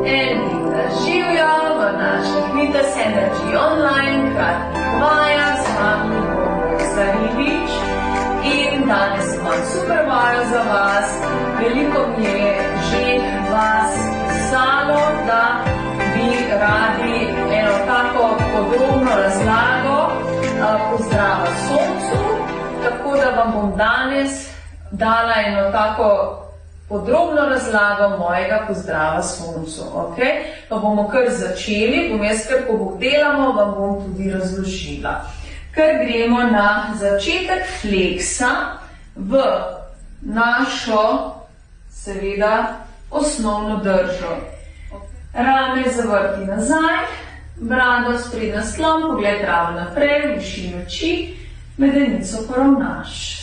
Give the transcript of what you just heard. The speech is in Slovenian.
Živjo v naših Vitas Energy Online kratkih vajah, z vami bo Mojca Ribič in danes imam super vajo za vas. Veliko mi je že vas pisalo, da bi radi eno tako podrobno razlago pozdrava soncu, tako da vam bom danes dala eno tako podrobno razlago mojega pozdrava soncu. Okay? Pa bomo kar začeli, bom jaz kar delamo, vam bom tudi razložila. Ker gremo na začetek fleksa v našo, seveda, osnovno držo. Rame zavrti nazaj, brado spred naslon, pogled ravno naprej, v višini oči, medenico poravnaš.